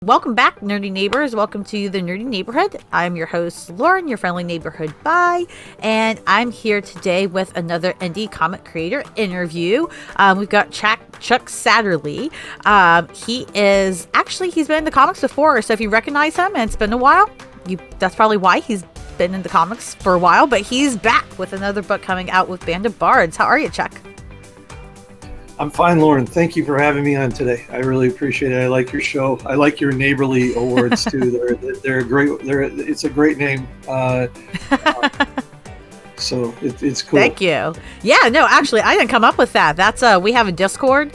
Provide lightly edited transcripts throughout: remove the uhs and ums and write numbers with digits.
Welcome back, nerdy neighbors. Welcome to the Nerdy Neighborhood. I'm your host, Lauren, your friendly neighborhood bye, and I'm here today with another indie comic creator interview. We've got Chuck Satterlee. He's been in the comics before, so if you recognize him and it's been a while, that's probably why he's been in the comics for a while, but he's back with another book coming out with Band of Bards. How are you, Chuck? I'm fine, Lauren. Thank you for having me on today. I really appreciate it. I like your show. I like your neighborly awards too. They're great. It's a great name. So it's cool. Thank you. Yeah, no, actually, I didn't come up with that. That's we have a Discord,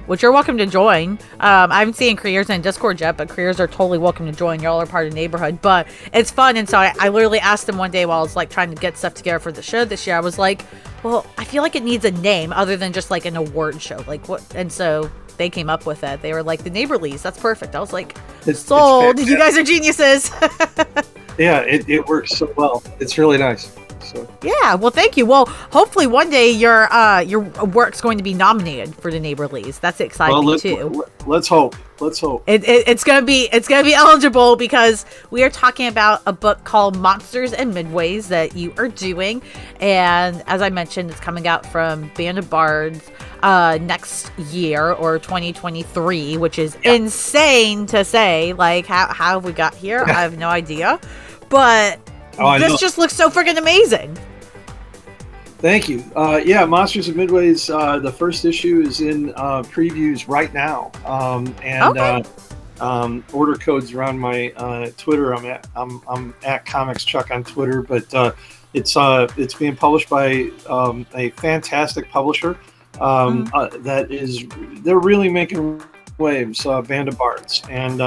which you're welcome to join. I haven't seen creators in Discord yet, but creators are totally welcome to join. Y'all are part of the neighborhood, but it's fun. And so I literally asked them one day while I was like trying to get stuff together for the show this year. I was like, well, I feel like it needs a name other than just like an award show. Like what? And so they came up with it. They were like, the Neighborlies. That's perfect. I was like, sold. You guys are geniuses. Yeah, it works so well. It's really nice. So. Yeah, well, thank you. Well, hopefully one day your work's going to be nominated for the Neighborlies. That's exciting too. Let's hope. It's gonna be eligible because we are talking about a book called Monsters and Midways that you are doing, and as I mentioned, it's coming out from Band of Bards next year, or 2023, which is insane to say. Like, how have we got here? I have no idea, but this just looks so freaking amazing. Thank you. Yeah, Monsters and Midways, the first issue is in previews right now, order codes around my Twitter. I'm at Comics Chuck on Twitter, but it's being published by a fantastic publisher they're really making waves, Band of Bards, and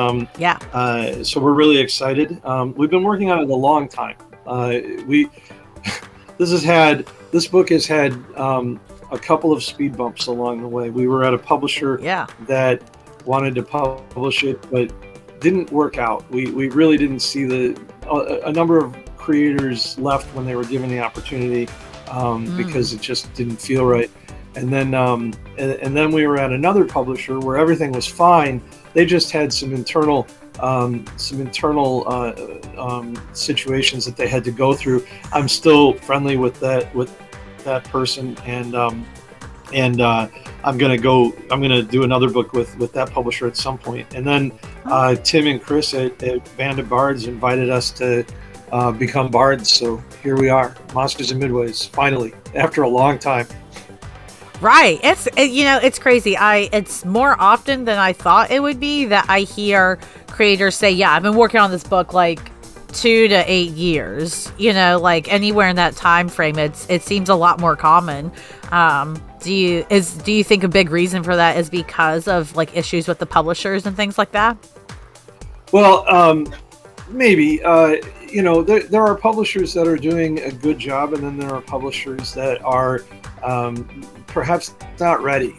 so we're really excited. We've been working on it a long time. This book has had a couple of speed bumps along the way. We were at a publisher that wanted to publish it, but didn't work out. We really didn't see a number of creators left when they were given the opportunity because it just didn't feel right. And then we were at another publisher where everything was fine. They just had some internal situations that they had to go through. I'm still friendly with that person, and I'm gonna do another book with that publisher at some point. And then Tim and Chris at Band of Bards invited us to become bards. So here we are, Monsters and Midways, finally, after a long time. Right. It's crazy. It's more often than I thought it would be that I hear creators say, yeah, I've been working on this book like 2 to 8 years, like anywhere in that time frame. It seems a lot more common. Do you think a big reason for that is because of like issues with the publishers and things like that? Well, maybe, there are publishers that are doing a good job, and then there are publishers that are, perhaps not ready,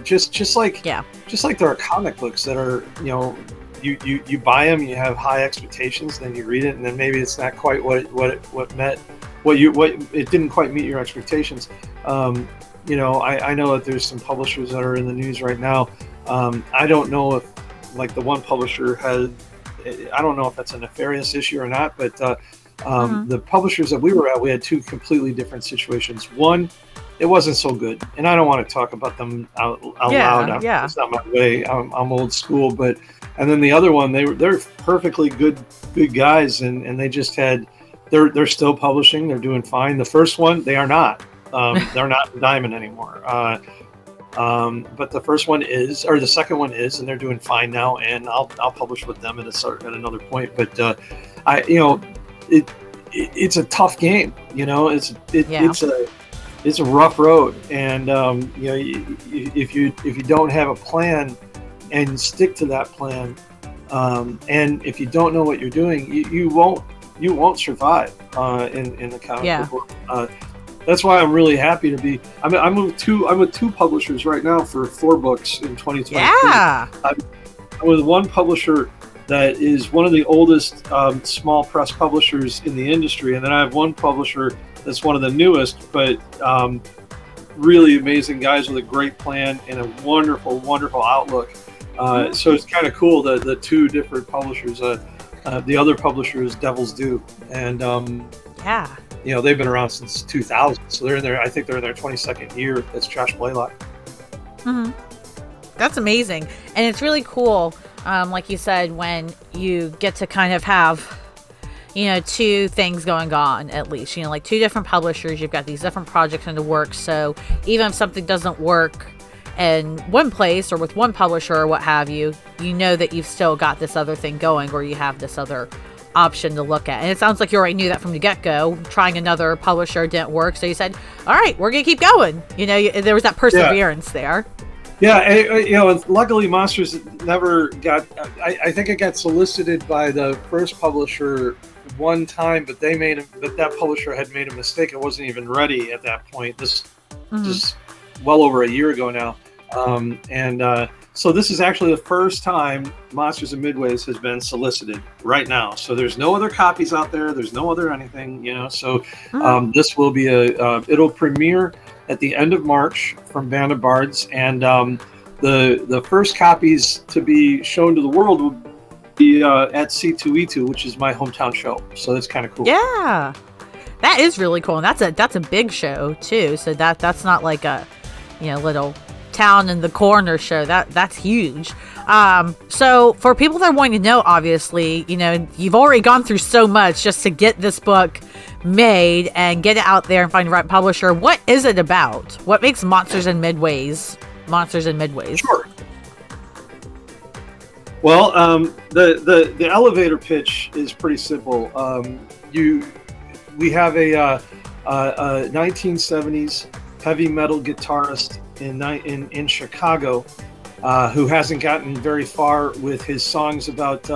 just like there are comic books that are, you buy them, you have high expectations, then you read it, and then maybe it's not quite what it didn't quite meet your expectations. I know that there's some publishers that are in the news right now. I don't know if, like, the one publisher I don't know if that's a nefarious issue or not, but the publishers that we were at, we had two completely different situations. One, it wasn't so good, and I don't want to talk about them out loud. It's not my way. I'm old school, and then the other one, they're perfectly good guys, and they just they're still publishing. They're doing fine. The first one, they are not. They're not Diamond anymore. But the first one is, or the second one is, and they're doing fine now. And I'll publish with them at another point. But it's a tough game. It's a rough road, and if you don't have a plan and stick to that plan, and if you don't know what you're doing, you won't survive in the comic book world. That's why I'm really happy to be. I'm with two publishers right now for 4 books in 2023. Yeah. I'm with one publisher that is one of the oldest small press publishers in the industry, and then I have one publisher that's one of the newest, but really amazing guys with a great plan and a wonderful, wonderful outlook. So it's kind of cool that the two different publishers. The other publisher is Devil's Due, and Yeah. they've been around since 2000, so they're in their. I think they're in their 22nd year. That's Josh Blaylock. That's amazing, and it's really cool. Like you said, when you get to kind of have, two things going on at least. Like two different publishers. You've got these different projects in the works. So even if something doesn't work in one place or with one publisher or what have you, you know that you've still got this other thing going, or you have this other option to look at. And it sounds like you already knew that from the get-go. Trying another publisher didn't work, so you said, all right, we're gonna keep going. There was that perseverance there. Yeah, and luckily Monsters never got. I think it got solicited by the first publisher one time, but that publisher had made a mistake. It wasn't even ready at that point. This is well over a year ago now, so this is actually the first time Monsters and Midways has been solicited right now. So there's no other copies out there. There's no other anything, So this will be it'll premiere at the end of March from Band of Bards, and the first copies to be shown to the world will be at C2E2, which is my hometown show. So that's kind of cool. Yeah, that is really cool, and that's a big show too. So that's not like a little town in the corner show. That's huge. So for people that are wanting to know, obviously, you've already gone through so much just to get this book made and get it out there and find the right publisher. What is it about? What makes Monsters and Midways? Sure. Well, the elevator pitch is pretty simple. We have a 1970s heavy metal guitarist in Chicago who hasn't gotten very far with his songs about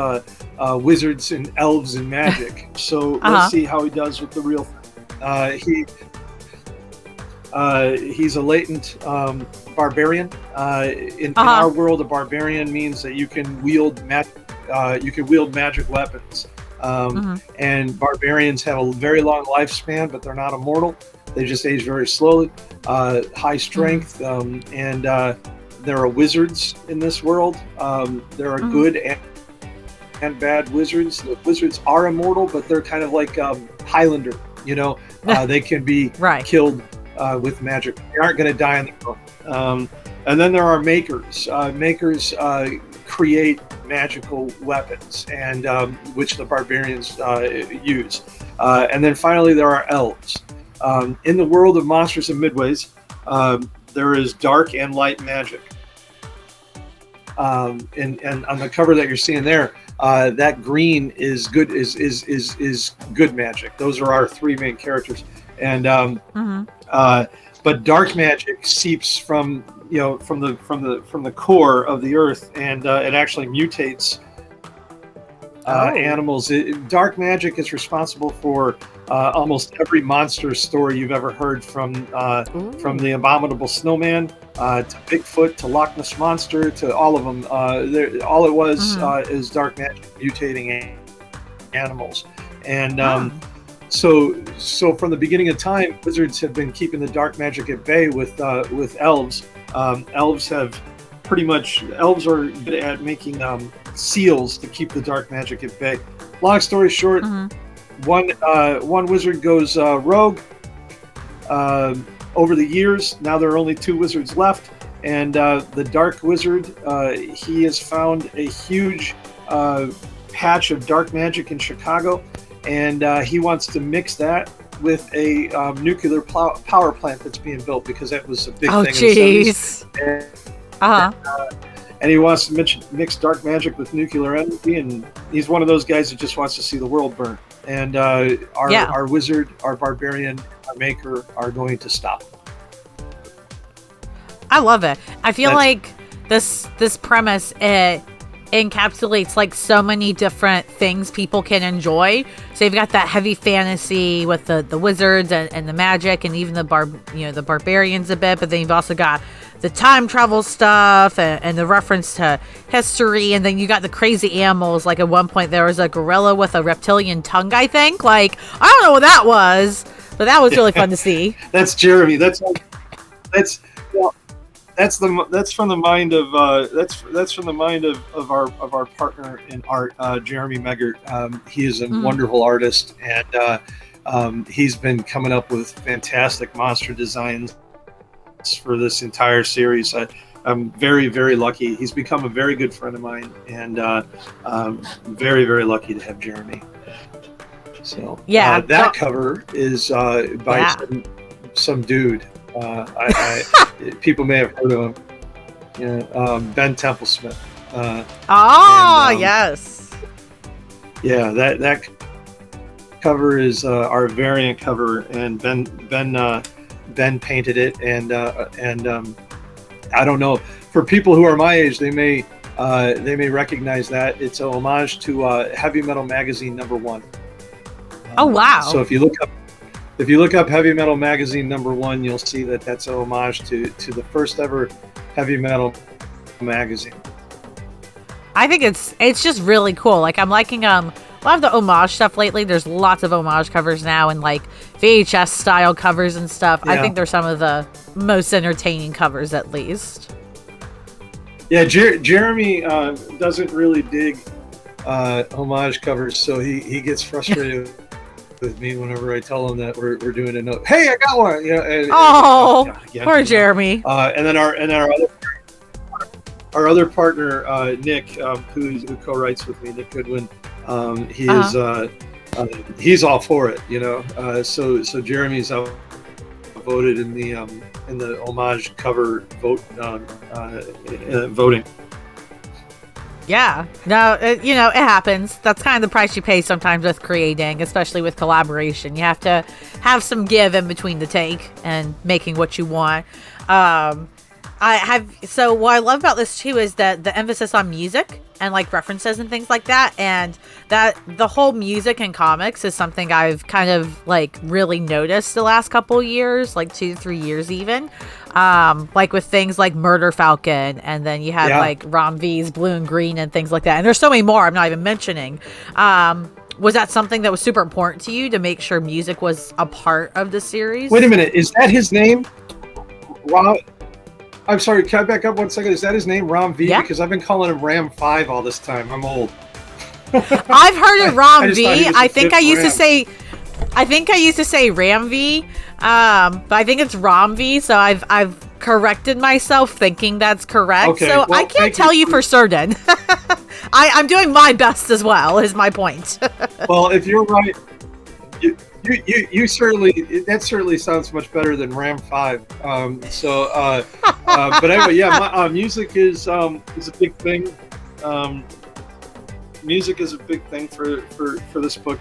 wizards and elves and magic. So let's see how he does with the real thing. He's a latent barbarian. In our world, a barbarian means that you can wield magic weapons. And barbarians have a very long lifespan, but they're not immortal. They just age very slowly. High strength, and there are wizards in this world. There are good and bad wizards. The wizards are immortal, but they're kind of like Highlander. They can be killed with magic. They aren't going to die in the book. And then there are makers. Makers create magical weapons, and which the barbarians use. And then finally, there are elves. In the world of Monsters and Midways, there is dark and light magic. And on the cover that you're seeing there, that green is good is good magic. Those are our three main characters, and but dark magic seeps from the core of the earth, and it actually mutates animals. Dark magic is responsible for almost every monster story you've ever heard, from the Abominable Snowman to Bigfoot to Loch Ness Monster to all of them. All it was is dark magic mutating animals, and so from the beginning of time, wizards have been keeping the dark magic at bay with elves. Elves are good at making seals to keep the dark magic at bay. Long story short, one wizard goes rogue. Over the years, now there are only two wizards left, and the dark wizard, he has found a huge patch of dark magic in Chicago, and he wants to mix that with a nuclear power plant that's being built, because that was a big thing in the 70s. And he wants to mix dark magic with nuclear energy, and he's one of those guys that just wants to see the world burn. And our wizard, our barbarian, our maker are going to stop. I love it. I feel like this premise, it encapsulates like so many different things people can enjoy. So you've got that heavy fantasy with the wizards and the magic, and even the barbarians a bit, but then you've also got the time travel stuff and the reference to history, and then you got the crazy animals. Like at one point there was a gorilla with a reptilian tongue, I think. Like, I don't know what that was, but that was really fun to see. That's Jeremy. That's well, that's from the mind of that's from the mind of our partner in art, Jeremy Meggert. He is a wonderful artist, and he's been coming up with fantastic monster designs for this entire series. I'm very, very lucky. He's become a very good friend of mine, and very, very lucky to have Jeremy. So yeah, that cover is by some dude. People may have heard of him. Yeah, Ben Templesmith. Yes. Yeah, that cover is our variant cover, and Ben painted it, and I don't know, for people who are my age, they may recognize that it's a homage to Heavy Metal Magazine #1. Oh wow! So if you look up Heavy Metal Magazine #1, you'll see that that's a homage to the first ever heavy metal magazine. I think it's just really cool. Like, I'm liking a lot of the homage stuff lately. There's lots of homage covers now, and like VHS style covers and stuff. Yeah. I think they're some of the most entertaining covers, at least. Yeah, Jeremy doesn't really dig homage covers, so he gets frustrated with me whenever I tell him that we're doing a note. Hey, I got one. Poor Jeremy. And then our other partner, Nick, who co-writes with me, Nick Goodwin. He's all for it, so Jeremy's out voted in the homage cover voting. Yeah, no, it happens. That's kind of the price you pay sometimes with creating, especially with collaboration. You have to have some give in between the take and making what you want. So what I love about this too is that the emphasis on music and like references and things like that, and that the whole music in comics is something I've kind of like really noticed the last couple years, like 2 to 3 years even. Like with things like Murder Falcon, and then you had like Rom V's Blue and Green and things like that. And there's so many more I'm not even mentioning. Was that something that was super important to you to make sure music was a part of the series? Wait a minute, is that his name? Wow. I'm sorry, can I back up 1 second? Is that his name, Rom V? Yeah. Because I've been calling him Ram 5 all this time. I'm old. I've heard of Rom V. I think I used to say Ram V, but I think it's Rom V. So I've corrected myself, thinking that's correct. Okay, so I can't tell you for certain. I'm doing my best as well. Is my point. Well, if you're right, you certainly sounds much better than Ram 5. But anyway, yeah, music is a big thing. Music is a big thing for this book.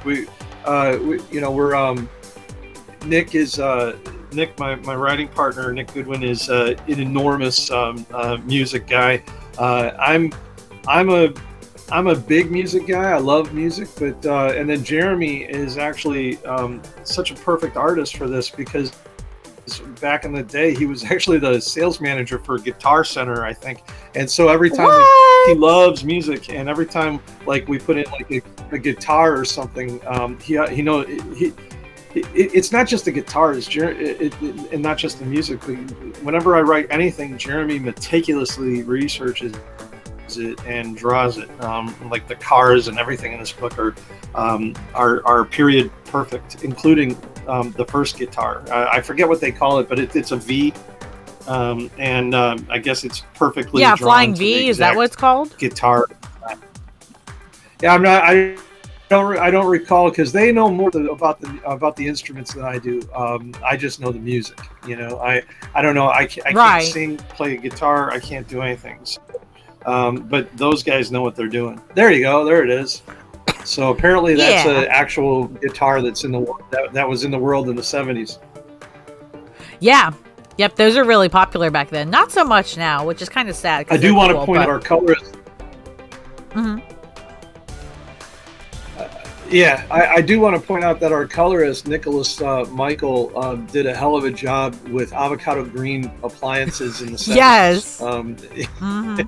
Nick, my writing partner, Nick Goodwin, is an enormous music guy. I'm a big music guy. I love music, but and then Jeremy is actually such a perfect artist for this, because back in the day he was actually the sales manager for Guitar Center, I think. And so every time he loves music, and every time like we put in like a guitar or something, it's not just the guitars, and not just the music. But whenever I write anything, Jeremy meticulously researches it and draws it. Like the cars and everything in this book are period perfect, including the first guitar. I forget what they call it, but it's a V, and I guess it's perfectly drawn Flying V. Is that what it's called? Guitar. Yeah, I don't recall, because they know more about the instruments than I do. I just know the music. I don't know. I can't sing, play a guitar. I can't do anything. So, but those guys know what they're doing. There you go. There it is. So apparently that's an actual guitar that's in the that was in the world in the 70s. Yeah. Yep. Those are really popular back then. Not so much now, which is kind of sad. I do want to point out our colorist. Mm-hmm. I do want to point out that our colorist, Nicholas Michael, did a hell of a job with avocado green appliances in the 70s. Yes. Mm-hmm.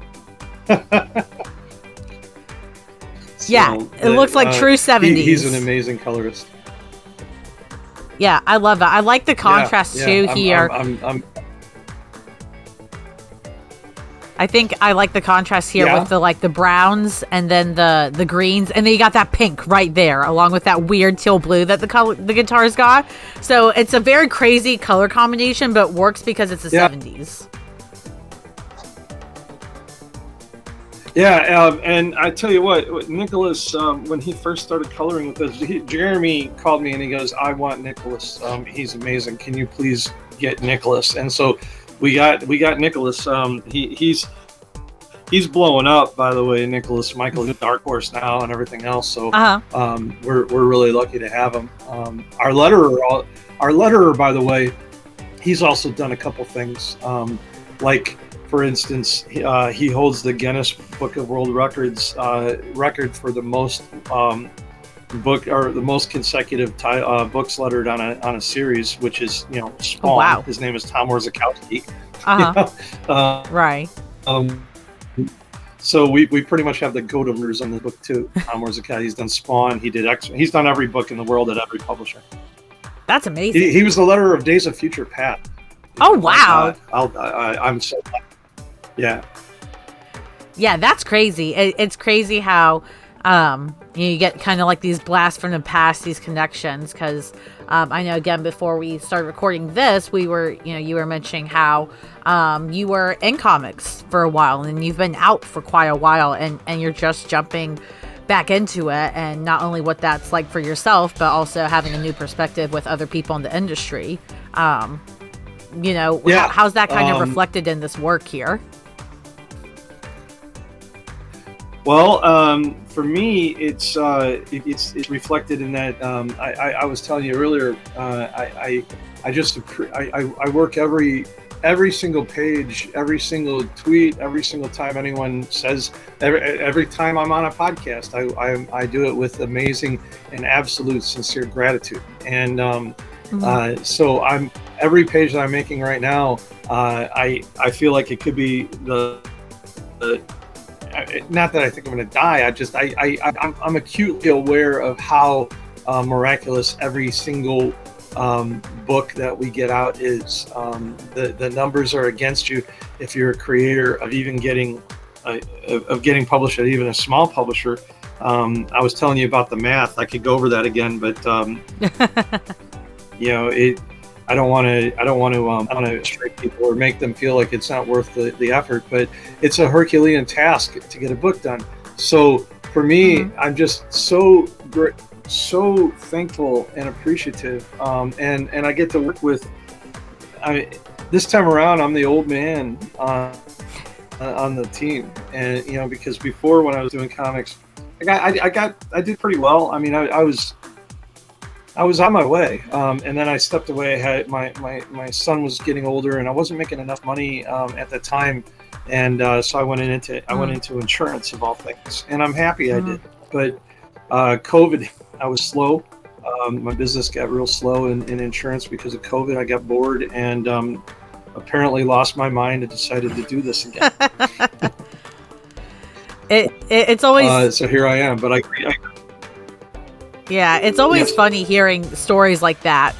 It looks like true 70s. He's an amazing colorist. Yeah, I love it. I like the contrast too here. I think I like the contrast here Yeah. with the browns and then the greens, and then you got that pink right there, along with that weird teal blue that the guitar's got. So it's a very crazy color combination, but works because it's the Yeah. 70s. Yeah, and I tell you what, Nicholas, when he first started coloring with us, Jeremy called me and he goes, "I want Nicholas. He's amazing. Can you please get Nicholas?" And so we got Nicholas. He's blowing up, by the way. Nicholas Michael, he's Dark Horse now and everything else. So we're really lucky to have him. Our letterer, by the way, he's also done a couple things, like. For instance, he holds the Guinness Book of World Records record for the most the most consecutive books lettered on a series, which is Spawn. Oh, wow. His name is Tom Orzechowski. Right. So we pretty much have the goat owners on the book too. Tom Orzechowski. He's done Spawn. He's done every book in the world at every publisher. That's amazing. He was the letterer of Days of Future Past. Oh, wow. I'm so. Yeah. Yeah, that's crazy. It's crazy how you get kind of like these blasts from the past, these connections. Because I know, again, before we started recording this, you were mentioning how you were in comics for a while, and you've been out for quite a while, and you're just jumping back into it, and not only what that's like for yourself, but also having a new perspective with other people in the industry. How's that kind of reflected in this work here? Well, for me, it's reflected in that I was telling you earlier. I work every single page, every single tweet, every single time anyone says, every time I'm on a podcast, I do it with amazing and absolute sincere gratitude. And so every page that I'm making right now, I feel like it could be the not that I think I'm going to die. I'm acutely aware of how miraculous every single book that we get out is. The numbers are against you if you're a creator of even getting published at even a small publisher. I was telling you about the math. I could go over that again, but I don't want to strike people or make them feel like it's not worth the effort, but it's a Herculean task to get a book done. So for me, I'm just so thankful and appreciative, and I get to work with. This time around, I'm the old man on the team, and because before, when I was doing comics, I did pretty well. I mean, I was on my way, and then I stepped away. My son was getting older, and I wasn't making enough money at the time, and so I went into insurance of all things, and I'm happy I did. But COVID, I was slow. My business got real slow in insurance because of COVID. I got bored and apparently lost my mind and decided to do this again. It's always so here I am, but yeah, it's always funny hearing stories like that,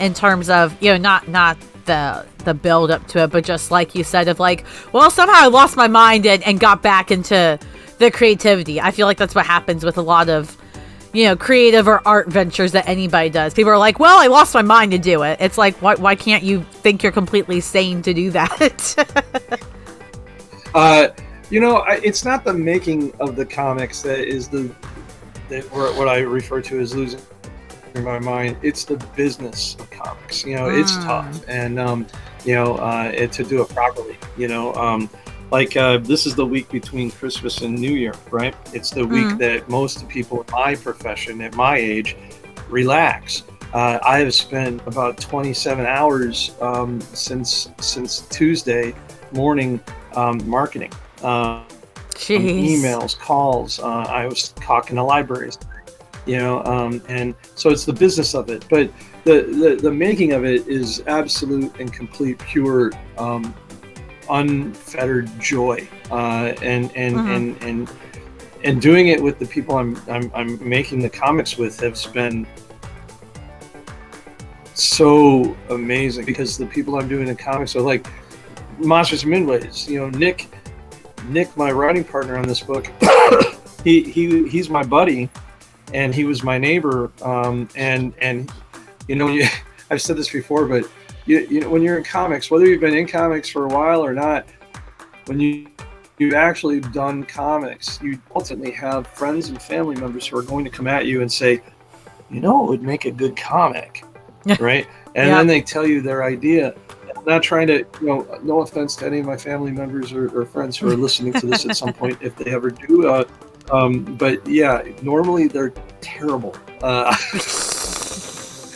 in terms of, not the build up to it, but just like you said, of like, well, somehow I lost my mind and got back into the creativity. I feel like that's what happens with a lot of, creative or art ventures that anybody does. People are like, well, I lost my mind to do it. It's like, why can't you think you're completely sane to do that? It's not the making of the comics that is what I refer to as losing my mind. It's the business of comics. It's tough, and to do it properly. This is the week between Christmas and New Year, right? It's the week that most people in my profession, at my age, relax. I have spent about 27 hours since Tuesday morning marketing. Emails, calls. I was talking to libraries, and so it's the business of it. But the making of it is absolute and complete, pure, unfettered joy, and doing it with the people I'm making the comics with has been so amazing, because the people I'm doing the comics with, like MONSTERS MIDWAYS, Nick Nick, my writing partner on this book, he's my buddy, and he was my neighbor. And you know, I've said this before, but you know, when you're in comics, whether you've been in comics for a while or not, when you've actually done comics, you ultimately have friends and family members who are going to come at you and say, you know, it would make a good comic, right? And then they tell you their idea. I'm not trying to, you know, no offense to any of my family members or friends who are listening to this at some point, if they ever do. But yeah, normally they're terrible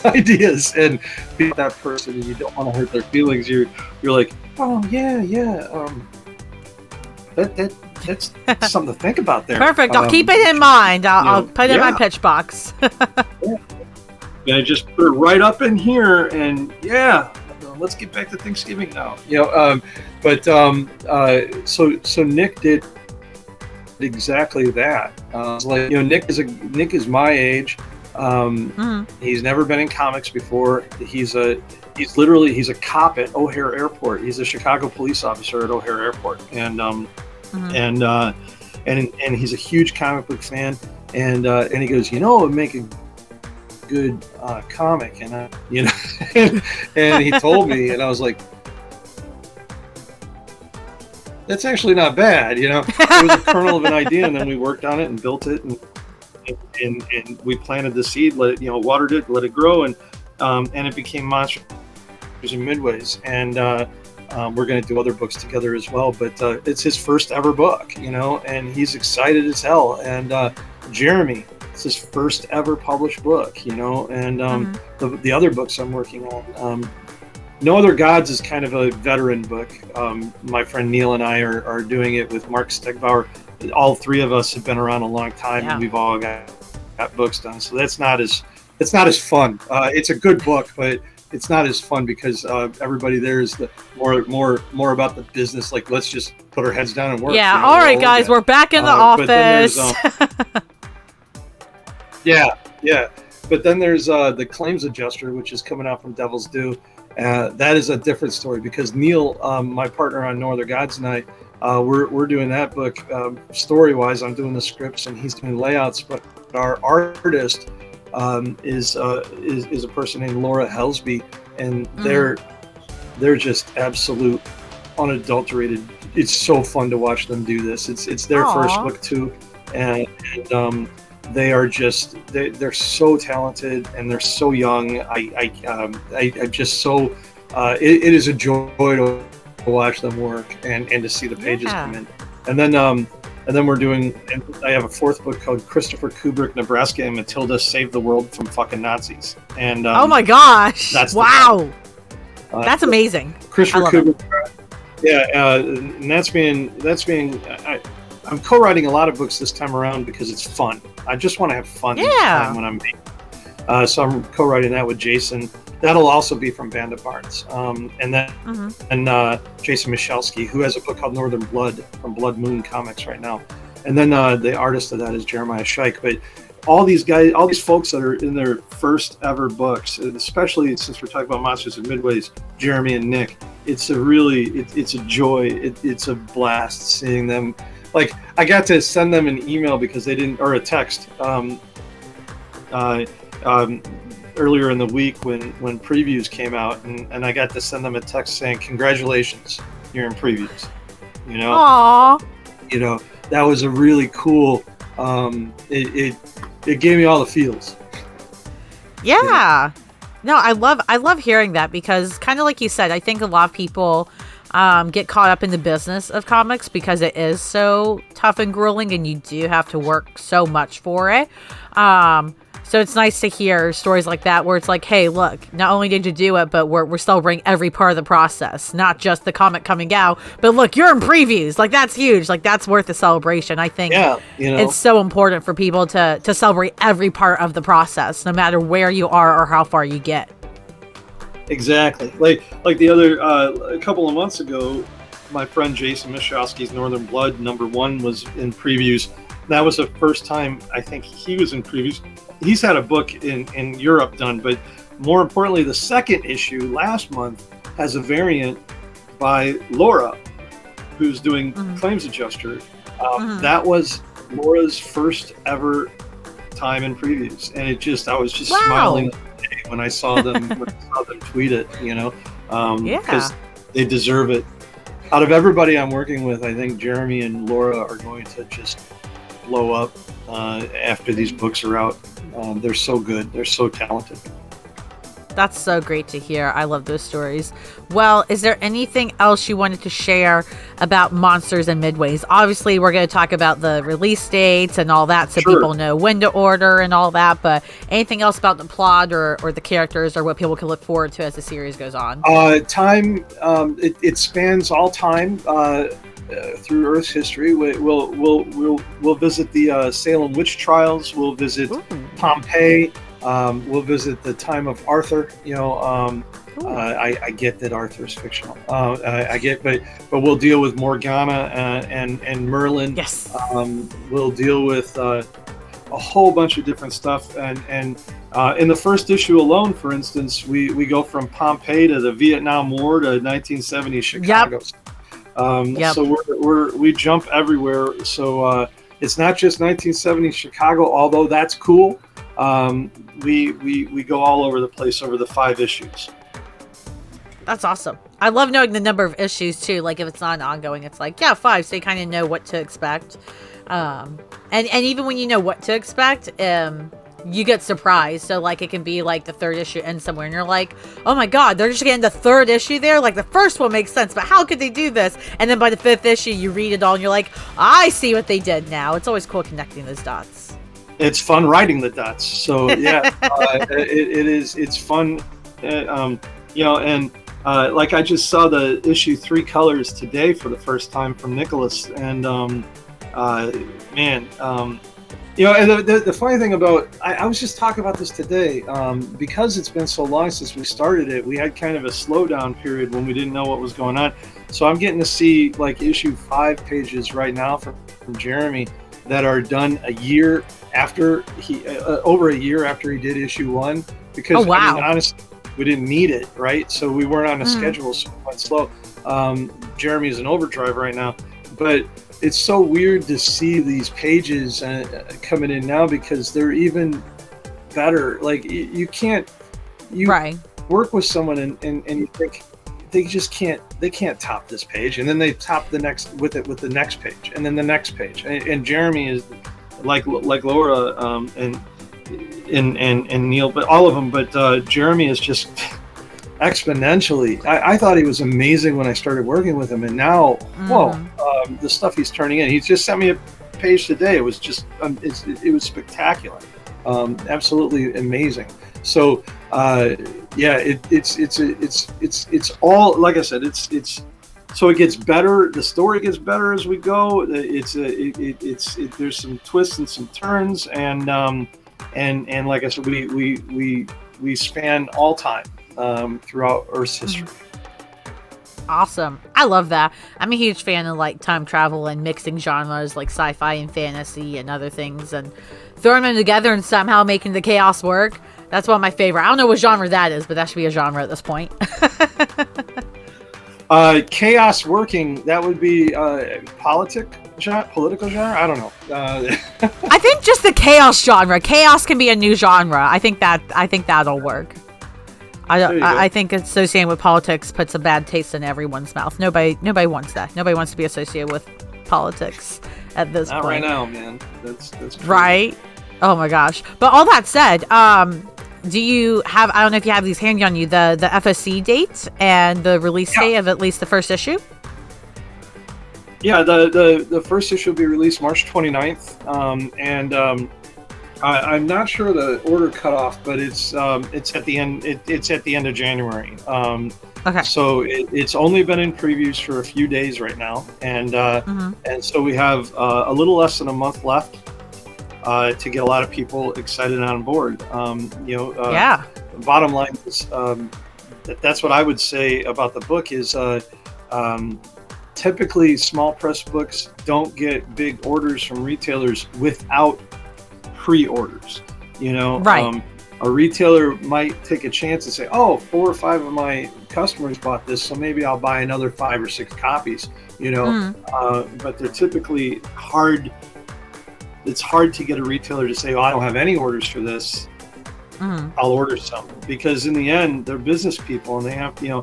ideas, and be that person, and you don't want to hurt their feelings. You're like, oh yeah, that's something to think about there. Perfect. I'll keep it in mind. I'll put it in my pitch box. And I just put it right up in here, and let's get back to Thanksgiving now. You know, so Nick did exactly that. Like, you know, Nick is my age. He's never been in comics before. He's a cop at O'Hare Airport. He's a Chicago police officer at O'Hare Airport, and he's a huge comic book fan. And he goes, you know, it would make a good comic, and you know, and he told me, and I was like, that's actually not bad, you know. It was a kernel of an idea, and then we worked on it and built it, and we planted the seed, watered it, let it grow, and it became Monsters and Midways, and we're going to do other books together as well. But it's his first ever book, you know, and he's excited as hell. And Jeremy, it's his first ever published book, you know, and the other books I'm working on. No Other Gods is kind of a veteran book. My friend Neil and I are doing it with Mark Stegbauer. All three of us have been around a long time, and we've all got books done. So it's not as fun. It's a good book, but it's not as fun because everybody there is more about the business. Like, let's just put our heads down and work. Yeah. You know, all right, guys, we're back in the office. But then there's the Claims Adjuster, which is coming out from Devil's Due. That is a different story because Neil, my partner on No Other Gods and I, we're doing that book story-wise. I'm doing the scripts and he's doing layouts. But our artist is a person named Laura Helsby, and they're just absolute, unadulterated. It's so fun to watch them do this. It's their first book too, and they are just they're so talented and they're so young. I'm just so it is a joy to watch them work and to see the pages come in. And then we're doing. I have a fourth book called Christopher Kubrick, Nebraska, and Matilda Saved the World from Fucking Nazis. And oh my gosh! That's that's amazing. Christopher Kubrick. And that's being. I'm co-writing a lot of books this time around because it's fun. I just want to have fun this time when I'm making. So I'm co-writing that with Jason. That'll also be from Band of Bards. And then Jason Michalski, who has a book called Northern Blood from Blood Moon Comics right now. And then the artist of that is Jeremiah Scheich. But all these guys, all these folks that are in their first ever books, and especially since we're talking about Monsters and Midways, Jeremy and Nick, it's a joy. It's a blast seeing them. Like, I got to send them an email because they didn't, or a text earlier in the week when previews came out, and I got to send them a text saying, congratulations, you're in previews. You know? Aww. You know, that was a really cool, it gave me all the feels. Yeah. No, I love hearing that because, kind of like you said, I think a lot of people get caught up in the business of comics because it is so tough and grueling and you do have to work so much for it. So it's nice to hear stories like that where it's like, hey, look, not only did you do it, but we're celebrating every part of the process, not just the comic coming out, but look, you're in previews. Like, that's huge. Like, that's worth a celebration. I think it's so important for people to celebrate every part of the process, no matter where you are or how far you get. Exactly. Like the other a couple of months ago, my friend Jason Michalski's Northern Blood #1 was in previews. That was the first time I think he was in previews. He's had a book in Europe done, but more importantly, the second issue last month has a variant by Laura, who's doing claims adjuster. That was Laura's first ever time in previews, and I was just smiling when I saw them tweet it, because they deserve it. Out of everybody I'm working with, I think Jeremy and Laura are going to just blow up after these books are out. They're so good. They're so talented. That's so great to hear. I love those stories. Well, is there anything else you wanted to share about Monsters and Midways? Obviously, we're going to talk about the release dates and all that, so people know when to order and all that. But anything else about the plot or the characters or what people can look forward to as the series goes on? Time. It spans all time through Earth's history. We'll visit the Salem witch trials. We'll visit Pompeii. We'll visit the time of Arthur. I get that Arthur's fictional. But we'll deal with Morgana and Merlin. Yes. We'll deal with a whole bunch of different stuff. And in the first issue alone, for instance, we go from Pompeii to the Vietnam War to 1970 Chicago. So we jump everywhere. So it's not just 1970 Chicago, although that's cool. We go all over the place over the 5 issues. That's awesome. I love knowing the number of issues too. Like if it's not ongoing, it's like 5, so you kind of know what to expect. And even when you know what to expect, you get surprised. So like it can be like the 3rd issue ends somewhere, and you're like, oh my god, they're just getting the 3rd issue there. Like the first one makes sense, but how could they do this? And then by the 5th issue, you read it all, and you're like, I see what they did now. It's always cool connecting those dots. It's fun writing the dots. So it's fun, and like I just saw the issue 3 colors today for the first time from Nicholas, and and the funny thing about I was just talking about this today, because it's been so long since we started it. We had kind of a slowdown period when we didn't know what was going on. So I'm getting to see like issue 5 pages right now from Jeremy that are done a year after over a year after he did issue 1, because I mean, honestly, we didn't need it, right? So we weren't on a schedule, so we went slow. Jeremy's in overdrive right now, but it's so weird to see these pages coming in now, because they're even better. Like you work with someone and you think they can't top this page, and then they top the next with the next page, and then the next page, and Jeremy is like Laura and Neil, but all of them, but Jeremy is just exponentially. I thought he was amazing when I started working with him, and now the stuff he's turning in. He just sent me a page today. It was just it was spectacular, absolutely amazing. So it's all, like I said, it's so it gets better. The story gets better as we go. There's some twists and some turns, and like I said, we span all time throughout Earth's history. Awesome. I love that. I'm a huge fan of like time travel and mixing genres like sci-fi and fantasy and other things, and throwing them together and somehow making the chaos work. That's one of my favorite. I don't know what genre that is, but that should be a genre at this point. Chaos working, that would be political genre? I don't know. I think just the chaos genre. Chaos can be a new genre. I think that'll work. I think associating with politics puts a bad taste in everyone's mouth. Nobody wants that. Nobody wants to be associated with politics at this point. Not right now, man. That's crazy. Right? Oh my gosh. But all that said, do you have, I don't know if you have these handy on you, the FSC date and the release date of at least the first issue? Yeah, the first issue will be released March 29th. I'm not sure the order cutoff, but it's at the end. It's at the end of January. Okay. So it's only been in previews for a few days right now, and so we have a little less than a month left to get a lot of people excited and on board. The bottom line is that's what I would say about the book is typically small press books don't get big orders from retailers without pre-orders, right. a retailer might take a chance and say, oh, 4 or 5 of my customers bought this, so maybe I'll buy another 5 or 6 copies, you know. But they're typically hard. It's hard to get a retailer to say, oh, I don't have any orders for this. I'll order some, because in the end, they're business people, and they have, you know,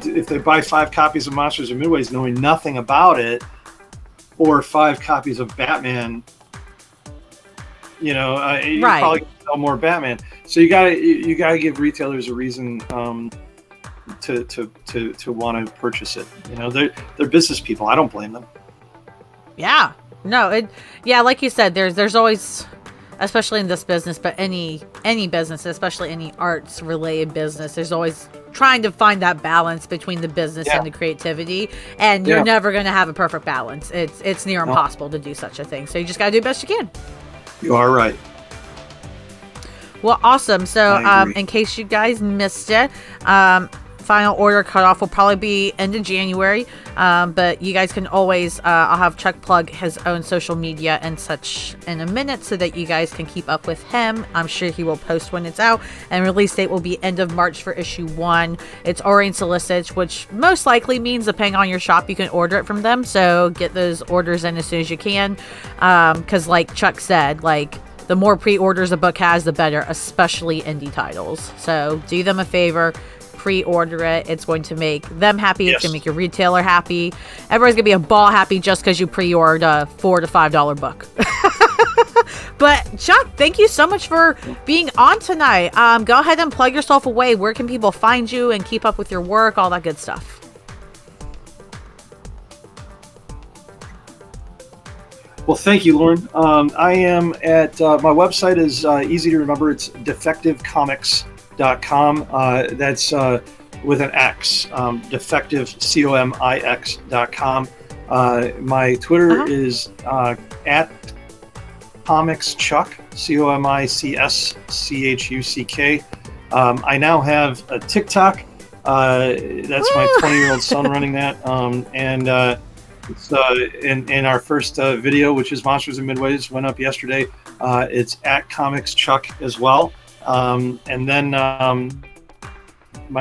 if they buy 5 copies of Monsters and Midways knowing nothing about it, or 5 copies of Batman, you know, you probably sell more Batman. So you gotta give retailers a reason to want to purchase it. You know, they're business people. I don't blame them. Yeah. No. Like you said, there's always, especially in this business, but any business, especially any arts related business, there's always trying to find that balance between the business and the creativity, and you're never going to have a perfect balance. It's near impossible to do such a thing. So you just got to do the best you can. You are right. Well, awesome. So in case you guys missed it, final order cutoff will probably be end of January, but you guys can always I'll have Chuck plug his own social media and such in a minute so that you guys can keep up with him. I'm sure he will post when it's out, and release date will be end of March for issue 1. It's already solicited, which most likely means, depending on your shop, you can order it from them, so get those orders in as soon as you can, because like Chuck said, like, the more pre-orders a book has, the better, especially indie titles. So do them a favor, pre-order it. It's going to make them happy. It's going to make your retailer happy. Everyone's going to be a ball happy just because you pre-ordered a $4 to $5 book. But Chuck, thank you so much for being on tonight. Go ahead and plug yourself away. Where can people find you and keep up with your work, all that good stuff? Well, thank you, Lauren. I am at, my website is easy to remember. It's defectivecomics.com. That's with an X, defectivecomix.com. My Twitter is at comicschuck, COMICSCHUCK. I now have a TikTok. That's my 20-year-old son running that. And it's in our first video, which is Monsters and Midways, went up yesterday. It's at comicschuck as well. And then my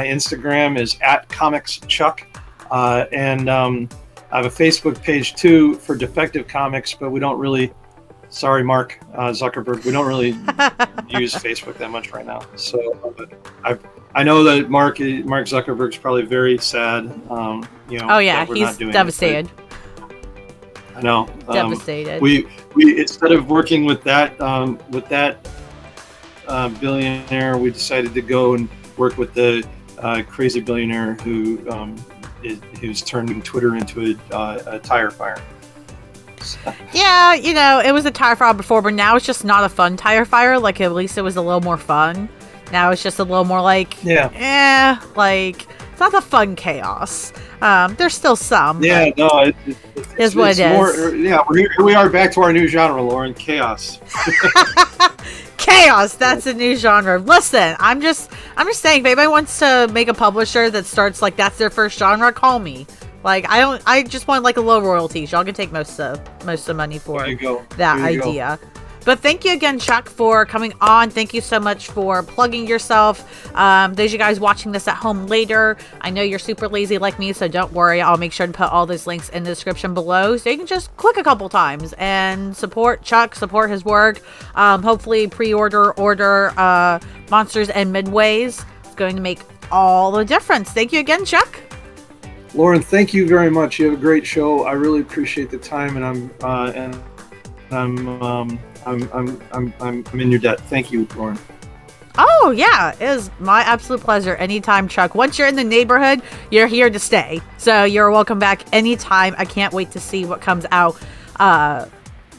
Instagram is at comicschuck. And I have a Facebook page too for Defective Comics, but we don't really, sorry, Mark Zuckerberg, we don't really use Facebook that much right now. So I know that Mark Zuckerberg's probably very sad. You know, oh yeah, he's devastated. I know. Devastated. We instead of working with that billionaire, we decided to go and work with the crazy billionaire who's turning Twitter into a tire fire. So. Yeah, you know, it was a tire fire before, but now it's just not a fun tire fire. Like, at least it was a little more fun. Now it's just a little more like, like, it's not the fun chaos. There's still some. Yeah, no, it's what it is. More, yeah, here we are back to our new genre, Lauren, chaos. Chaos, that's a new genre. Listen, I'm just saying, if anybody wants to make a publisher that starts like that's their first genre, call me. Like, I just want like a low royalties. Y'all can take most of the money for that idea. But thank you again, Chuck, for coming on. Thank you so much for plugging yourself. Those of you guys watching this at home later, I know you're super lazy like me, so don't worry. I'll make sure to put all those links in the description below, so you can just click a couple times and support Chuck, support his work. Hopefully order Monsters and Midways. It's going to make all the difference. Thank you again, Chuck. Lauren, thank you very much. You have a great show. I really appreciate the time, and I'm in your debt. Thank you, Lauren. Oh yeah, it is my absolute pleasure. Anytime, Chuck. Once you're in the neighborhood, you're here to stay. So you're welcome back anytime. I can't wait to see what comes out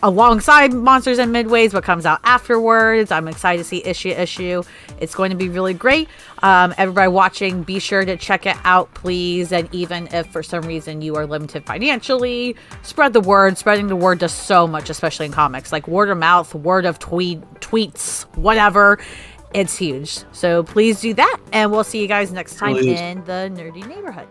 alongside Monsters and Midways, what comes out afterwards. I'm excited to see issue. It's going to be really great. Everybody watching, be sure to check it out, please. And even if for some reason you are limited financially, spread the word. Spreading the word does so much, especially in comics. Like word of mouth, word of tweets, whatever. It's huge. So please do that. And we'll see you guys next time in the nerdy neighborhood.